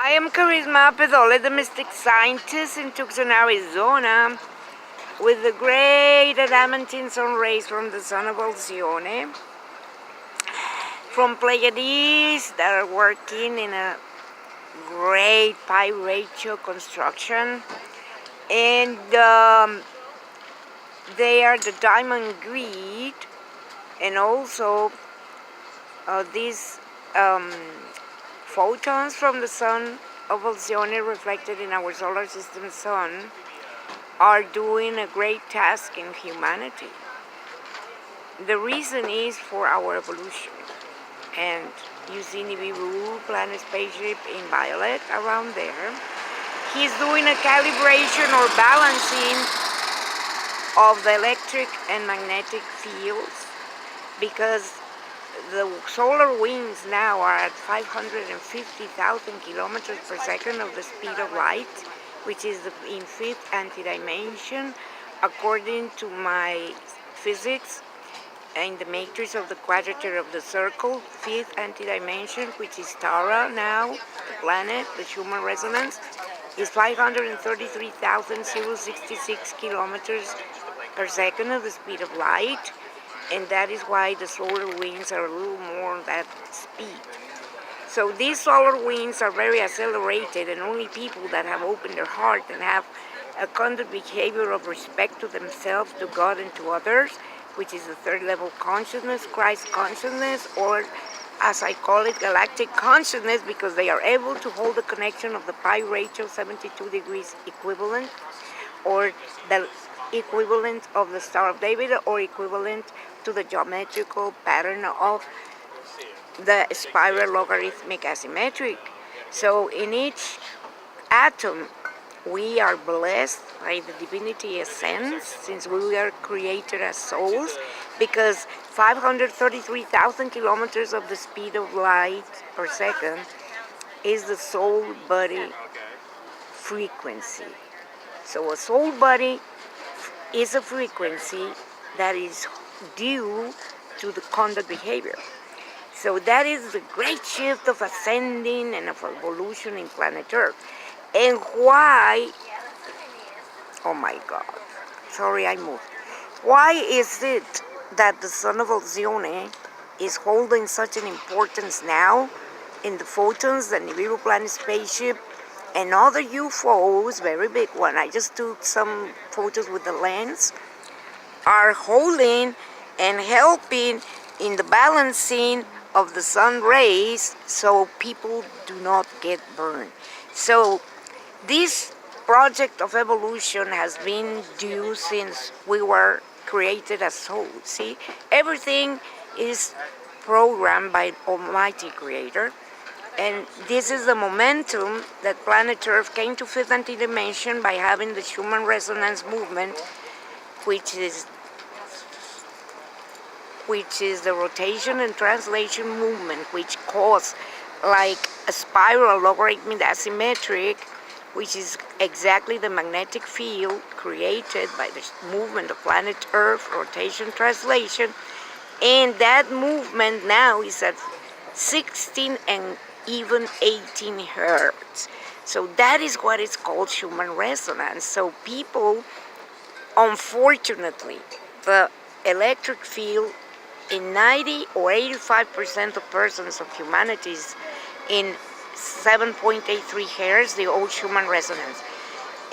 I am Karisma Appedole, the mystic scientist in TUCSON, Arizona, with the great Adamantine sun rays from the sun of Alcione, from Pleiades that are working in a great pi ratio construction, and they are the diamond grid, and also these photons from the sun of Alcione reflected in our solar system sun are doing a great task in humanity. The reason is for our evolution. And you see Nibiru planet spaceship in violet around there. He's doing a calibration or balancing of the electric and magnetic fields, because the solar winds now are at 550,000 kilometers per second of the speed of light, which is in fifth antidimension, according to my physics, in the matrix of the quadrature of the circle, fifth antidimension, which is Tara now, the planet, the Schumann resonance, is 533,066 kilometers per second of the speed of light. And that is why the solar winds are a little more on that speed. So these solar winds are very accelerated, and only people that have opened their heart and have a conduct behavior of respect to themselves, to God, and to others, which is the third level consciousness, Christ consciousness, or as I call it, galactic consciousness, because they are able to hold the connection of the pi ratio 72 degrees equivalent, or the equivalent of the Star of David, or equivalent to the geometrical pattern of the spiral logarithmic asymmetric. So in each atom we are blessed by the divinity essence, since we are created as souls, because 533,000 kilometers of the speed of light per second is the soul body frequency. So a soul body is a frequency that is due to the conduct behavior. So that is the great shift of ascending and of evolution in planet Earth. And why, oh my God, sorry I moved. Why is it that the sun of Alcione is holding such an importance now in the photons, the Nibiru planet spaceship, and other UFOs, very big one, I just took some photos with the lens, are holding and helping in the balancing of the sun rays so people do not get burned. So this project of evolution has been due since we were created as souls. See, everything is programmed by Almighty Creator. And this is the momentum that planet Earth came to fifth antidimension by having the Schumann resonance movement, which is the rotation and translation movement, which caused like a spiral logarithmic asymmetric, which is exactly the magnetic field created by the movement of planet Earth, rotation, translation. And that movement now is at 16 and even 18 hertz. So that is what is called Schumann resonance. So people, unfortunately, the electric field in 90 or 85% of persons of humanity is in 7.83 hertz, the old Schumann resonance.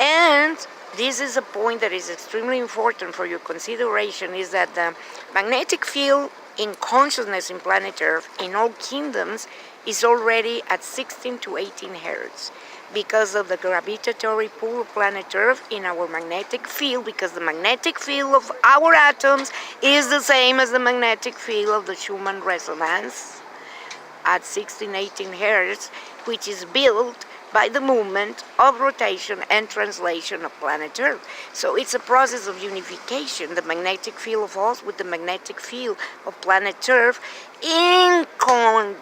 And this is a point that is extremely important for your consideration, is that the magnetic field in consciousness in planet Earth, in all kingdoms, is already at 16 to 18 hertz because of the gravitatory pull of planet Earth in our magnetic field, because the magnetic field of our atoms is the same as the magnetic field of the Schumann resonance at 16, 18 hertz, which is built by the movement of rotation and translation of planet Earth. So it's a process of unification, the magnetic field of us with the magnetic field of planet Earth, in consequence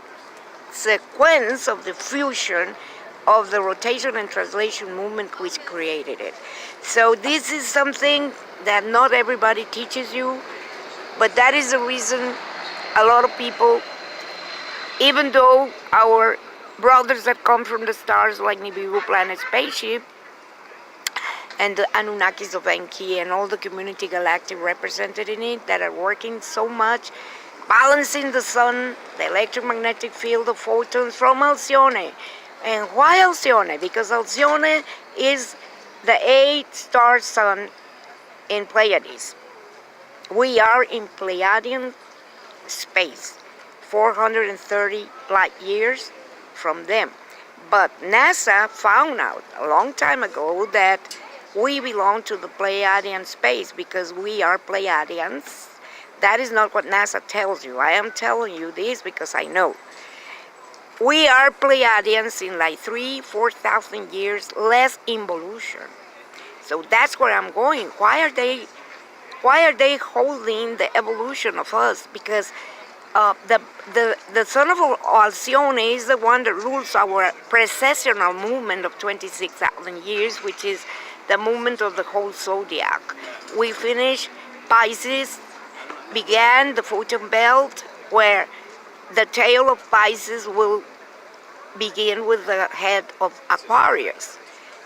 of the fusion of the rotation and translation movement which created it. So this is something that not everybody teaches you, but that is the reason a lot of people, even though our brothers that come from the stars like Nibiru planet spaceship, and the Anunnakis of Enki and all the community galactic represented in it that are working so much, balancing the sun, the electromagnetic field of photons from Alcione. And why Alcione? Because Alcione is the 8-star sun in Pleiades. We are in Pleiadian space, 430 light years from them. But NASA found out a long time ago that we belong to the Pleiadian space because we are Pleiadians. That is not what NASA tells you. I am telling you this because I know. We are Pleiadians in like 3,000-4,000 years less involution. So that's where I'm going. Why are they holding the evolution of us? Because the son of Alcione is the one that rules our precessional movement of 26,000 years, which is the movement of the whole zodiac. We finished Pisces, began the photon belt, where the tail of Pisces will begin with the head of Aquarius.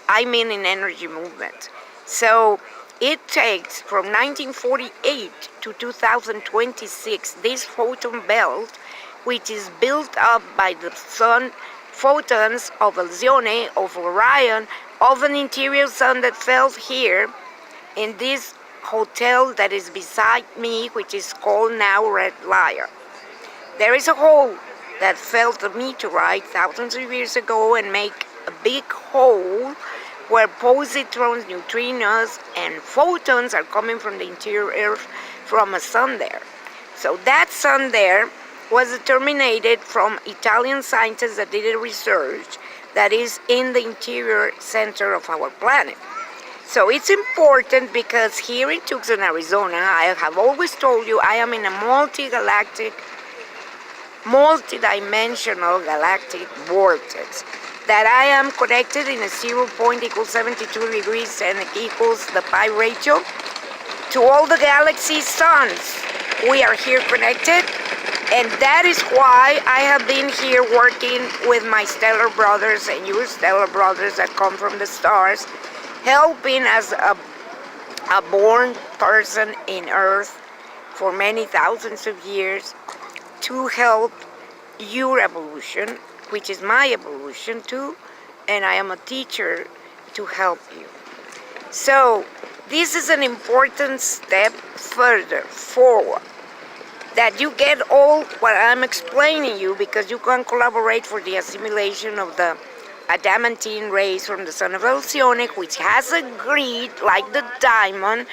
I mean in energy movement. So it takes from 1948 to 2026 this photon belt, which is built up by the sun, photons of Alcione, of Orion, of an interior sun that fell here in this hotel that is beside me, which is called now Red Lion. There is a hole that fell the meteorite thousands of years ago and make a big hole where positrons, neutrinos, and photons are coming from the interior Earth from a sun there. So that sun there was determined from Italian scientists that did a research that is in the interior center of our planet. So it's important because here in Tucson, Arizona, I have always told you I am in a multi-dimensional galactic vortex, that I am connected in a 0 point equals 72 degrees and it equals the pi ratio to all the galaxy suns. We are here connected, and that is why I have been here working with my stellar brothers and your stellar brothers that come from the stars, helping as a born person in Earth for many thousands of years to help your evolution, which is my evolution too, and I am a teacher to help you. So this is an important step further forward, that you get all what I'm explaining you, because you can collaborate for the assimilation of the Adamantine rays from the son of Alcione, which has agreed, like the diamond,